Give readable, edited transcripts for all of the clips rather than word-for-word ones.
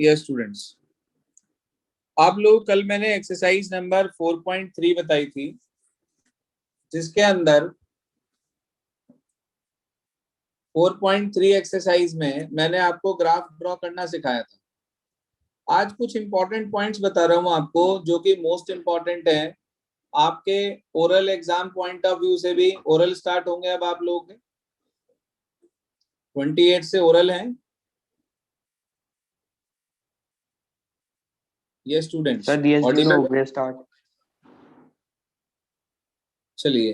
Yes students, आप लोग कल मैंने एक्सरसाइज नंबर 4.3 बताई थी, जिसके अंदर 4.3 एक्सरसाइज में मैंने आपको ग्राफ ड्रॉ करना सिखाया था। आज कुछ इंपॉर्टेंट पॉइंट्स बता रहा हूं आपको, जो कि मोस्ट इंपॉर्टेंट है आपके oral exam point of view से भी। ओरल स्टार्ट होंगे अब आप लोगों के 28 से ओरल हैं ये स्टूडेंट्स। चलिए,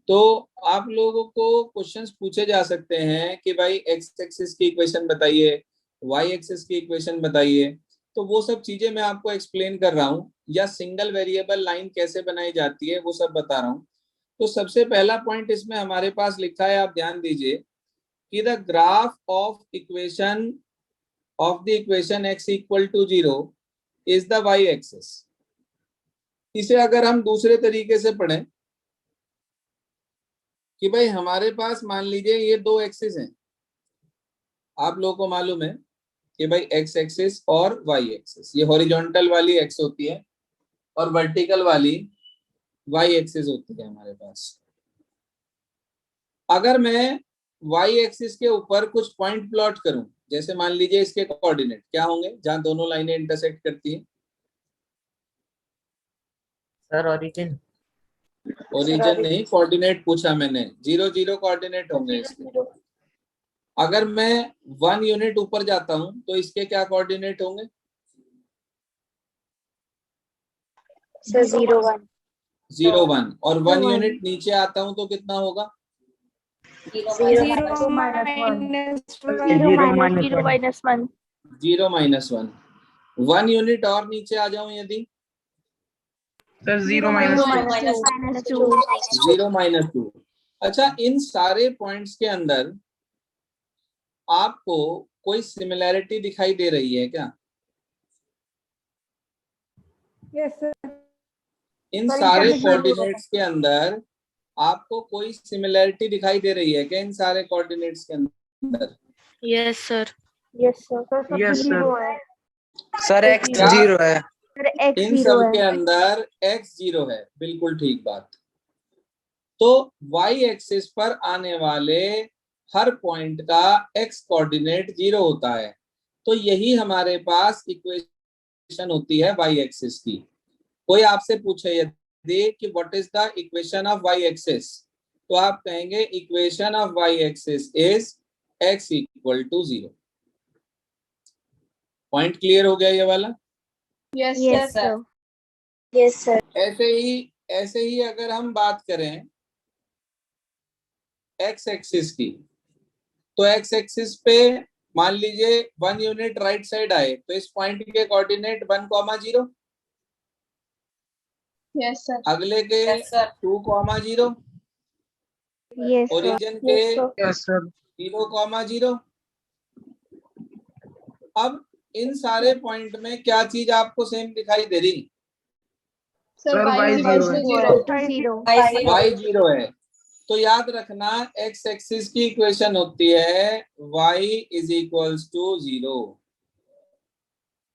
तो आप लोगों को क्वेश्चंस पूछे जा सकते हैं कि भाई एक्स एक्सिस की इक्वेशन बताइए, वाई एक्सिस की इक्वेशन बताइए। तो वो सब चीजें मैं आपको एक्सप्लेन कर रहा हूँ, या सिंगल वेरिएबल लाइन कैसे बनाई जाती है वो सब बता रहा हूँ। तो सबसे पहला पॉइंट इसमें हमारे पास लिखा है, आप ध्यान दीजिए कि the graph of equation of the equation x equal to 0 is the y axis. इसे अगर हम दूसरे तरीके से पढ़ें कि भाई हमारे पास मान लीजिए ये दो एक्सिस हैं, आप लोगों को मालूम है कि भाई एक्स एक्सिस और वाई एक्सिस, ये हॉरिजॉन्टल वाली एक्स होती है और वर्टिकल वाली वाई एक्सिस होती है हमारे पास। अगर मैं वाई एक्सिस के ऊपर कुछ पॉइंट प्लॉट करूं, जैसे मान लीजिए इसके कोऑर्डिनेट क्या होंगे जहां दोनों लाइनें इंटरसेक्ट करती हैं? सर ओरिजिन नहीं, कोऑर्डिनेट पूछा मैंने। 0 0 कोऑर्डिनेट होंगे इसके। अगर मैं 1 यूनिट ऊपर जाता हूं तो इसके क्या कोऑर्डिनेट होंगे? 0 1 0 1। और 1 यूनिट नीचे आता हूं तो कितना होगा? 0 -1। 1 यूनिट और नीचे आ जाऊं यदि? सर 0 -2। अच्छा, इन सारे पॉइंट्स के अंदर आपको कोई सिमिलैरिटी दिखाई दे रही है क्या? Yes sir. इन सारे कोऑर्डिनेट्स के अंदर आपको कोई सिमिलैरिटी दिखाई दे रही है क्या इन सारे कोऑर्डिनेट्स के अंदर? Yes sir. सर x 0 है। इन सब के अंदर x 0 है, बिल्कुल ठीक बात। तो y एक्सिस पर आने वाले हर पॉइंट का x कोऑर्डिनेट 0 होता है। तो यही हमारे पास इक्वेशन होती है y एक्सिस की। कोई आपसे पूछे यदि कि what is the equation of y axis, तो आप कहेंगे equation of y axis is x equal to 0। Point clear हो गया ये वाला? Yes sir. Yes sir. ऐसे ही अगर हम बात करें x एक्सिस की, तो x एक्सिस पे मान लीजिए 1 यूनिट राइट साइड आए तो इस पॉइंट के कोऑर्डिनेट 1,0। Yes sir. अगले के 2,0। यस ओरिजिन के यस सर 0,0। अब इन सारे पॉइंट में क्या चीज आपको सेम दिखाई दे रही? सर y 0 y 0 है। तो याद रखना x एक्सिस की इक्वेशन होती है y इज इक्वल्स टू 0।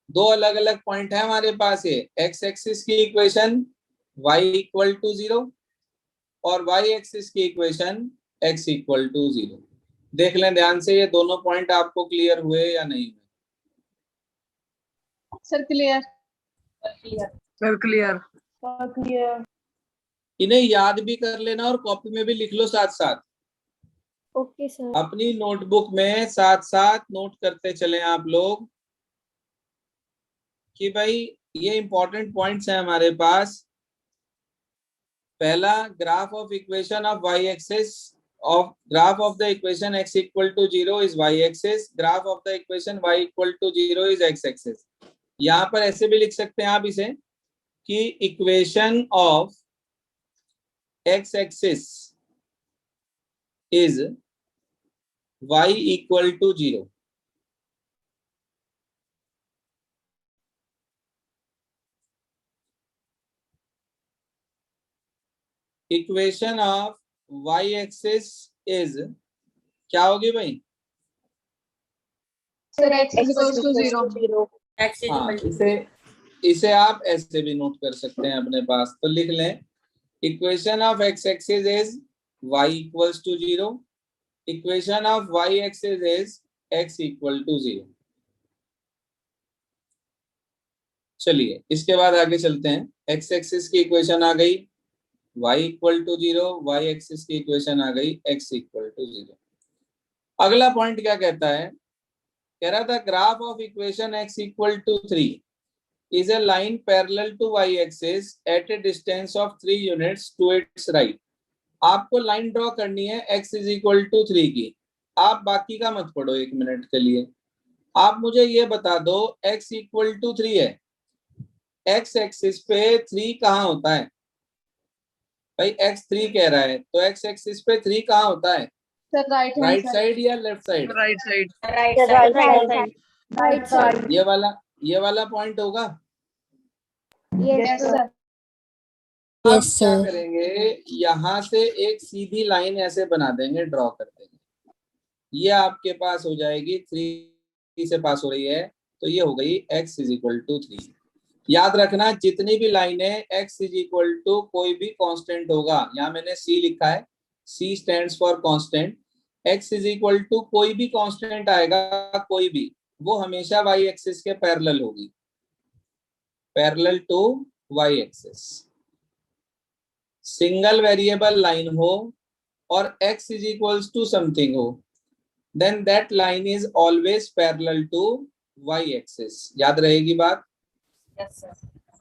दो अलग अलग पॉइंट है हमारे पास। ये x एक्सिस की इक्वेशन y इक्वल टू 0 और y एक्सिस की इक्वेशन x इक्वल टू 0। देख लें ध्यान से, ये दोनों पॉइंट आपको क्लियर हुए या नहीं हुए? Sir clear. Sir clear. इन्हें याद भी कर लेना और कॉपी में भी लिख लो साथ साथ। Okay sir. अपनी नोटबुक में साथ साथ नोट करते चले आप लोग कि भाई ये इंपॉर्टेंट पॉइंट्स हैं हमारे पास। पहला, graph of equation of y axis of graph of the equation x equal to 0 is y axis, graph of the equation y equal to 0 is x axis. यहाँ पर ऐसे भी लिख सकते हैं आप इसे कि equation of x axis is y equal to 0। Equation of y axis is क्या होगी भाई? Sir x equals to 0। हाँ, इसे इसे आप ऐसे भी नोट कर सकते हैं अपने पास। तो लिख लें, equation of x axis is y equals to 0, equation of y axis is x equal to 0। चलिए इसके बाद आगे चलते हैं। x एक्सिस की इक्वेशन आ गई y equal to 0, y axis की इक्वेशन आ गई x इक्वल टू 0। अगला पॉइंट क्या कहता है? कह रहा था graph of equation x equal to 3 is a line parallel to y-axis at a distance of 3 units to its right। आपको लाइन ड्रॉ करनी है x is equal to 3 की। आप बाकी का मत पढ़ो 1 मिनट के लिए, आप मुझे ये बता दो x equal to 3 है, x एक्सिस पे 3 कहाँ होता है? भाई x 3 कह रहा है तो x एक्सिस पे 3 कहाँ होता है? सर राइट साइड या left side? Right side. Right side. ये वाला पॉइंट होगा। Yes sir. आप क्या करेंगे, यहाँ से एक सीधी लाइन ऐसे बना देंगे, ड्रॉ कर देंगे। ये आपके पास हो जाएगी 3 से पास हो रही है, तो ये हो गई x इज इक्वल टू 3। याद रखना जितनी भी लाइनें x इज इक्वल टू कोई भी कांस्टेंट होगा, यहाँ मैंने c लिखा है, c stands for constant, x is equal to कोई भी कांस्टेंट आएगा, कोई भी, वो हमेशा y एक्सिस के पैरेलल होगी, parallel to y axis. Single variable line हो और x is equals to something हो, then that line is always parallel to y axis. याद रहेगी बात?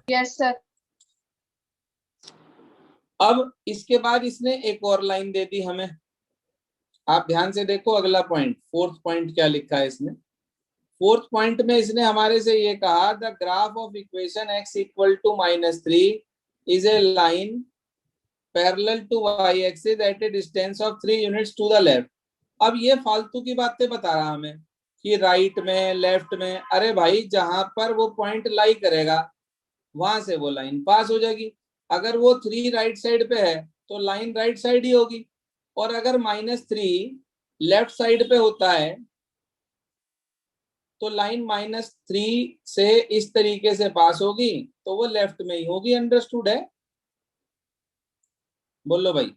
Yes sir. अब इसके बाद इसने एक और लाइन दे दी हमें। आप ध्यान से देखो अगला पॉइंट, फोर्थ पॉइंट क्या लिखा है इसने। फोर्थ पॉइंट में इसने हमारे से ये कहा, the graph of equation x equal to -3 is a line parallel to y axis at a distance of 3 units to the left. अब ये फालतू की बातें बता रहा हमें कि राइट में, लेफ्ट में। अरे भाई जहां पर वो पॉइंट लाई करेगा वहां से वो लाइन पास हो जाएगी। अगर वो 3 राइट साइड पे है तो लाइन राइट साइड ही होगी, और अगर -3 लेफ्ट साइड पे होता है तो लाइन -3 से इस तरीके से पास होगी, तो वो लेफ्ट में ही होगी। अंडरस्टूड है? बोलो भाई।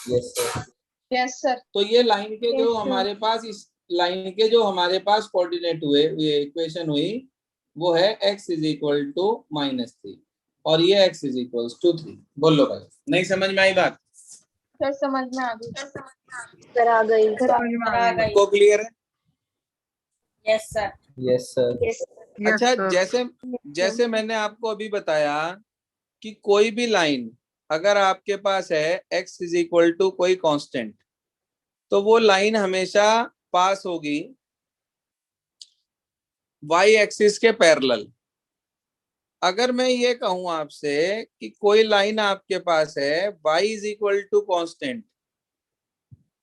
Yes sir. Yes sir. तो ये लाइन के जो हमारे पास, इस लाइन के जो हमारे पास कोऑर्डिनेट हुए, ये इक्वेशन हुई, वो है x इज इक्वल टू -3 और ये x इज इक्वल टू 3। बोलो भाई, नहीं समझ में आई बात? सर समझ में आ गई। सर आ गई। को क्लियर है? Yes sir. Yes sir. अच्छा, जैसे मैंने आपको अभी बताया कि कोई भी लाइन अगर आपके पास है x इज इक्वल टू कोई कांस्टेंट, तो वो लाइन हमेशा पास होगी y एक्सिस के पैरेलल। अगर मैं ये कहूं आपसे कि कोई लाइन आपके पास है y is equal to constant,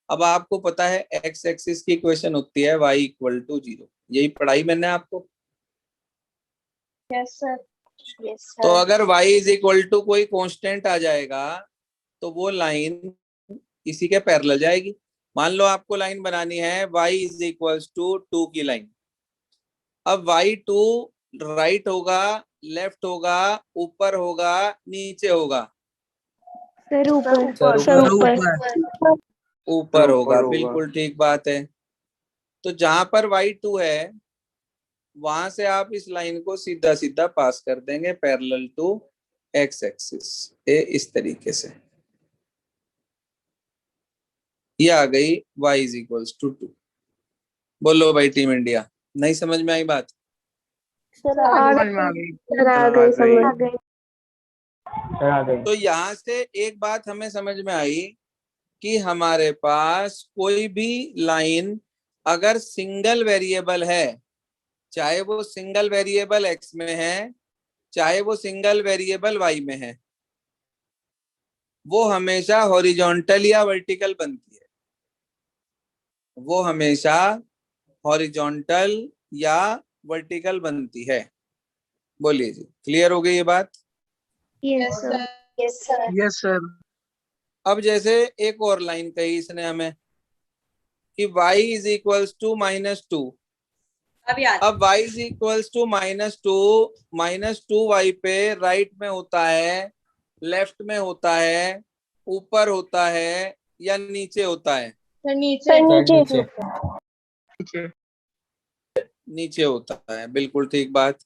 अब आपको पता है x एक्सिस की इक्वेशन होती है y इक्वल टू 0। यही पढ़ाई मैंने आपको। Yes sir. तो अगर y इज इक्वल टू कोई कांस्टेंट आ जाएगा तो वो लाइन इसी के पैरेलल जाएगी। मान लो आपको लाइन बनानी है y इज इक्वल टू 2 की लाइन। अब y2 राइट होगा, लेफ्ट होगा, ऊपर होगा, नीचे होगा? सर ऊपर। ऊपर होगा, बिल्कुल ठीक बात है। तो जहां पर y2 है वहां से आप इस लाइन को सीधा सीधा पास कर देंगे पैरेलल टू x एक्सिस, इस तरीके से। ये आ गई y इज इक्वल्स टू 2। बोलो भाई टीम इंडिया, नहीं समझ में आई बात? सर आ गई। तो यहाँ से एक बात हमें समझ में आई कि हमारे पास कोई भी लाइन अगर सिंगल वेरिएबल है, चाहे वो सिंगल वेरिएबल x में है, चाहे वो सिंगल वेरिएबल y में है, वो हमेशा हॉरिजॉन्टल या वर्टिकल बनती है। वो हमेशा हॉरिजॉन्टल या वर्टिकल बनती है। बोलिए जी, क्लियर हो गई ये बात? Yes sir. Yes sir. अब जैसे एक और लाइन कही इसने हमें कि y इज इक्वल्स टू -2। अब y is equals to -2 y पे राइट में होता है, लेफ्ट में होता है, ऊपर होता है या नीचे होता है? सर नीचे नीचे नीचे होता है, बिल्कुल ठीक बात।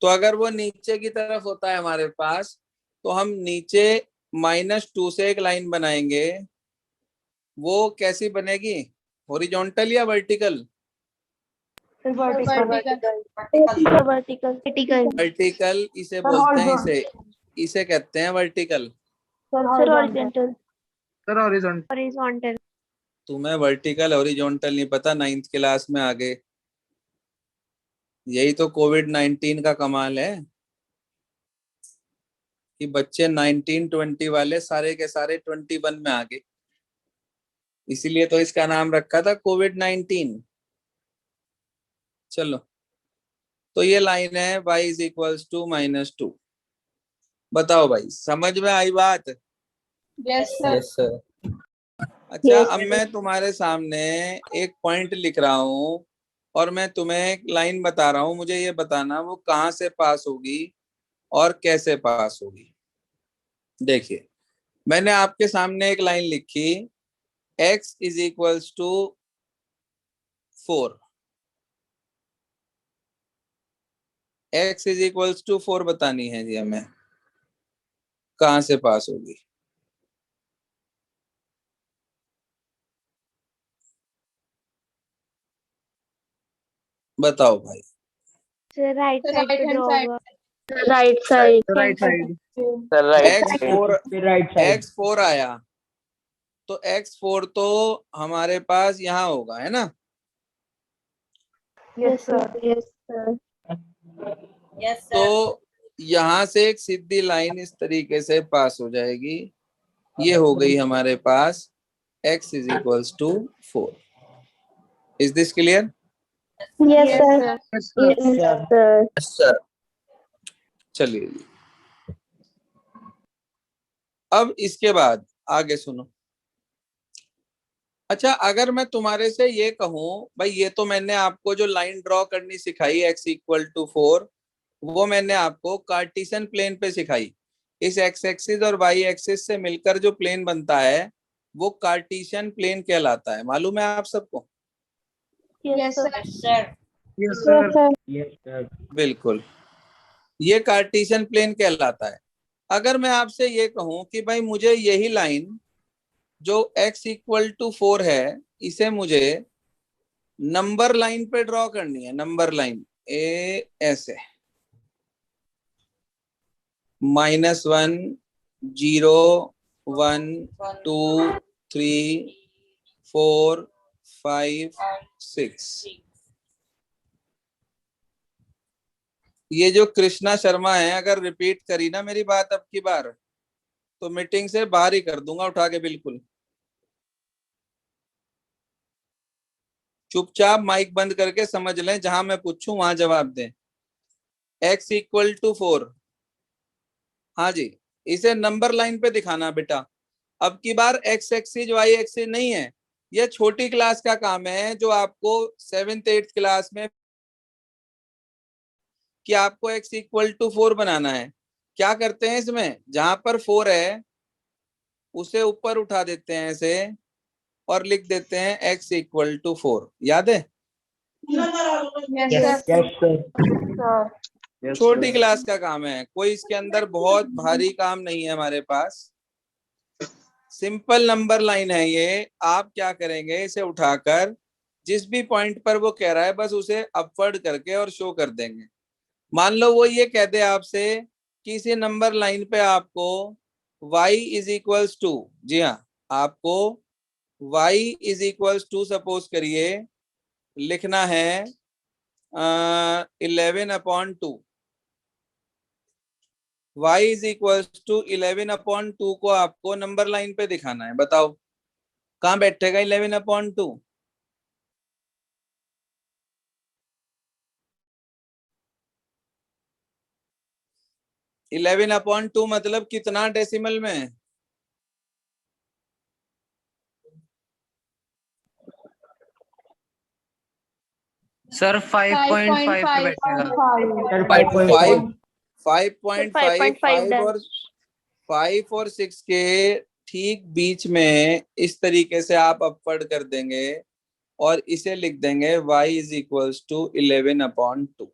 तो अगर वो नीचे की तरफ होता है हमारे पास, तो हम नीचे -2 से एक लाइन बनाएंगे। वो कैसी बनेगी, हॉरिजॉन्टल या वर्टिकल? वर्टिकल वर्टिकल वर्टिकल इसे बोलते हैं, इसे इसे कहते हैं vertical. Sir horizontal sir horizontal horizontal तुम्हें वर्टिकल हॉरिजॉन्टल नहीं पता, 9th क्लास में आगे। यही तो कोविड-19 का कमाल है कि बच्चे 19-20 वाले सारे के सारे 21 में आ गए। इसीलिए तो इसका नाम रखा था कोविड-19। चलो, तो ये लाइन है y इज इक्वल्स टू -2। बताओ भाई, समझ में आई बात? यस सर सर अच्छा, अब मैं तुम्हारे सामने एक पॉइंट लिख रहा हूँ और मैं तुम्हें एक लाइन बता रहा हूँ, मुझे ये बताना वो कहाँ से पास होगी और कैसे पास होगी। देखिए, मैंने आपके सामने एक लाइन लिखी, x is equals to 4। x is equals to 4 बतानी है जी हमें, कहाँ से पास होगी? बताओ भाई। सर राइट साइड पे ड्रॉ साइड होगा right side right side sir right x4 आया, तो x4 तो हमारे पास यहाँ होगा, है ना? यस सर यस सर तो यहाँ से एक सीधी लाइन इस तरीके से पास हो जाएगी। ये हो गई हमारे पास x is equals to 4। Is this clear? Yes sir yes yes sir चलिए जी, अब इसके बाद आगे सुनो। अच्छा, अगर मैं तुम्हारे से ये कहूं भाई, ये तो मैंने आपको जो लाइन ड्रॉ करनी सिखाई x इक्वल टू 4, वो मैंने आपको कार्टेशियन प्लेन पे सिखाई। इस x एक्सिस और y एक्सिस से मिलकर जो प्लेन बनता है वो कार्टेशियन प्लेन कहलाता है, मालूम है आप सबको? यस सर यस सर बिल्कुल, ये कार्टेशियन प्लेन कहलाता है। अगर मैं आपसे ये कहूं कि भाई मुझे यही लाइन जो x इक्वल टू 4 है, इसे मुझे नंबर लाइन पे ड्रॉ करनी है, नंबर लाइन ए ऐसे -1 0 1 2 3 4 5 6। ये जो कृष्णा शर्मा है, अगर रिपीट करी ना मेरी बात अब की बार, तो मीटिंग से बाहर ही कर दूंगा उठा के। बिल्कुल चुपचाप माइक बंद करके समझ लें, जहां मैं पूछूं वहां जवाब दें। x इक्वल टू 4, हाँ जी, इसे नंबर लाइन पे दिखाना बेटा। अब की बार x एक्सिस y एक्सिस नहीं है, ये छोटी क्लास का काम है जो आपको 7th 8th क्लास में कि आपको x इक्वल टू 4 बनाना है। क्या करते हैं इसमें, जहां पर 4 है उसे ऊपर उठा देते हैं ऐसे और लिख देते हैं x इक्वल टू 4। याद है? यस सर छोटी क्लास का काम है, कोई इसके अंदर बहुत भारी काम नहीं है हमारे पास। सिंपल नंबर लाइन है ये। आप क्या करेंगे, इसे उठाकर जिस भी पॉइंट पर वो कह रहा है बस उसे अपवर्ड करके और शो कर देंगे। मान लो वो ये कह दे आपसे कि इसी नंबर लाइन पे आपको y इज इक्वल्स टू, जी हाँ, आपको y is equals to suppose करिए लिखना है 11/2। y इज इक्वल्स टू 11/2 को आपको नंबर लाइन पे दिखाना है। बताओ कहाँ बैठेगा 11/2? 11/2 मतलब कितना डेसिमल में? सर 5.5 पे बैठेगा। सर 5.5 5.5 और 6 के ठीक बीच में इस तरीके से आप अपवर्ड कर देंगे और इसे लिख देंगे y इज इक्वल्स टू 11/2।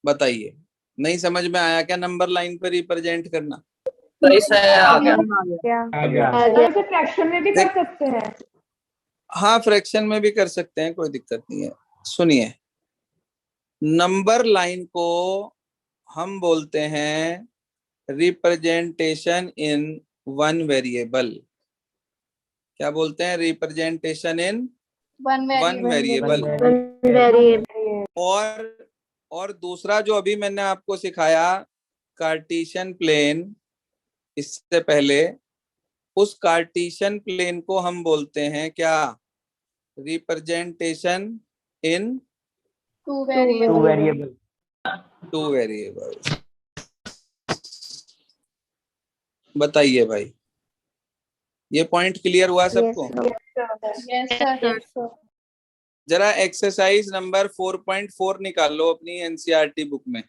बताइए, नहीं समझ में आया क्या नंबर लाइन पर रिप्रेजेंट करना? आ गया। सर फ्रैक्शन में भी कर सकते हैं। हाँ, फ्रैक्शन में भी कर सकते हैं, कोई दिक्कत नहीं है। सुनिए, नंबर लाइन को हम बोलते हैं रिप्रेजेंटेशन इन वन वेरिएबल। क्या बोलते हैं? Representation in one variable. और दूसरा जो अभी मैंने आपको सिखाया कार्टेशियन प्लेन, इससे पहले, उस कार्टेशियन प्लेन को हम बोलते हैं क्या? Representation in two variable. Two variable. बताइए भाई, ये पॉइंट क्लियर हुआ सबको? Yes sir. जरा एक्सरसाइज नंबर 4.4 निकालो अपनी एनसीईआरटी बुक में।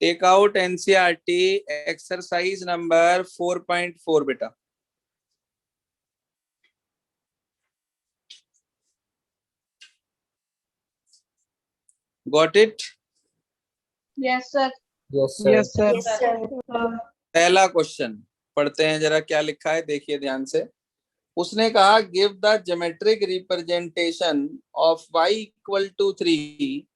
Take out NCERT exercise number 4.4 बेटा। Got it? Yes sir. Yes sir. पहला क्वेश्चन पढ़ते हैं, जरा क्या लिखा है देखिए ध्यान से। उसने कहा give the geometric representation of y equal to 3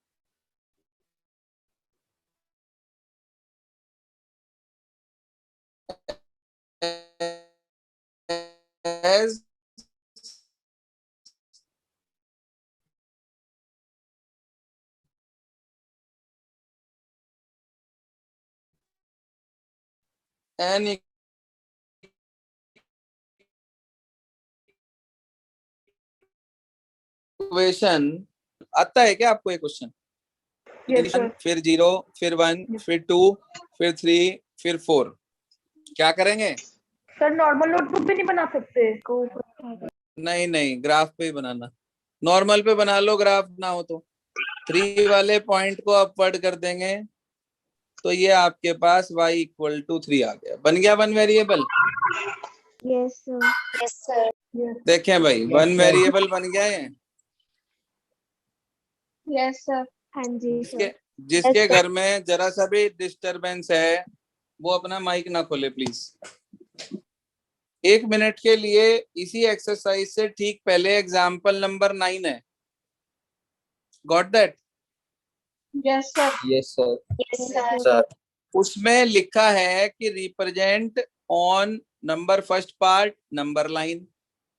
as an equation. आता है क्या आपको ये क्वेश्चन? फिर 0, फिर 1, फिर 2, फिर 3, फिर 4। क्या करेंगे? सर नॉर्मल नोटबुक भी नहीं बना सकते? नहीं नहीं, ग्राफ पे ही बनाना। नॉर्मल पे बना लो, ग्राफ ना हो तो 3 वाले पॉइंट को अपवर्ड कर देंगे तो ये आपके पास y इक्वल टू 3 आ गया। बन गया वन वेरिएबल। Yes sir. देखें भाई, वन वेरिएबल बन गया है। Yes sir. हाँ जी जिसके घर में जरा सा भी डिस्टरबेंस है वो अपना माइक ना खोले प्लीज। 1 मिनट के लिए इसी एक्सरसाइज से ठीक पहले एग्जाम्पल नंबर 9 है। Got that? Yes sir. Yes sir. उसमें लिखा है कि represent on number first part number line,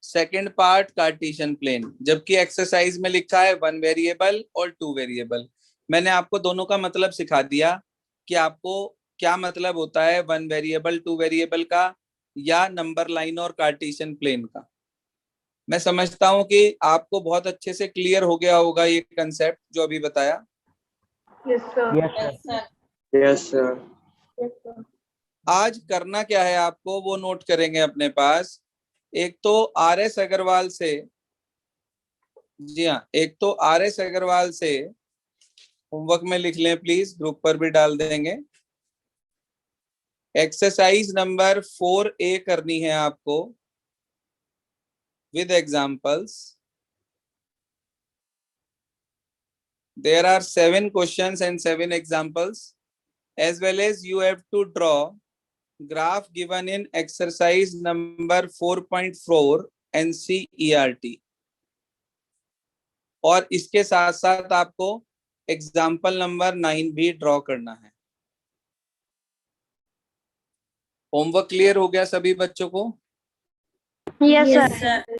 second part Cartesian plane, जबकि एक्सरसाइज में लिखा है वन वेरिएबल और टू वेरिएबल। मैंने आपको दोनों का मतलब सिखा दिया कि आपको क्या मतलब होता है वन वेरिएबल टू वेरिएबल का या नंबर लाइन और कार्टेशियन प्लेन का। मैं समझता हूं कि आपको बहुत अच्छे से क्लियर हो गया होगा ये कंसेप्ट जो अभी बताया। Yes sir. Yes sir. आज करना क्या है आपको वो नोट करेंगे अपने पास। एक तो RS अग्रवाल से, जी हाँ, एक तो RS अग्रवाल से होमवर्क में लिख लें प्लीज, ग्रुप पर भी डाल देंगे। एक्सरसाइज नंबर 4A करनी है आपको with examples. There are 7 questions and 7 examples, as well as you have to draw graph given in exercise number 4.4 NCERT। और इसके साथ साथ आपको एग्जाम्पल नंबर 9 भी ड्रॉ करना है। होमवर्क क्लियर हो गया सभी बच्चों को? Yes sir.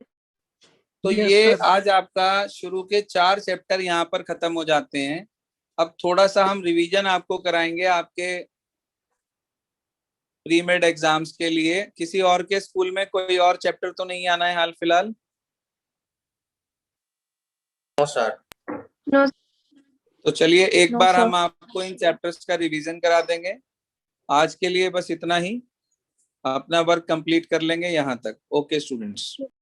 तो ये आज आपका शुरू के 4 चैप्टर यहाँ पर खत्म हो जाते हैं। अब थोड़ा सा हम रिवीजन आपको कराएंगे आपके प्री मेड एग्जाम्स के लिए। किसी और के स्कूल में कोई और चैप्टर तो नहीं आना है हाल फिलहाल? No sir. तो चलिए एक बार हम आपको इन चैप्टर्स का रिवीजन करा देंगे। आज के लिए बस इतना ही, अपना वर्क कंप्लीट कर लेंगे यहाँ तक। Okay students.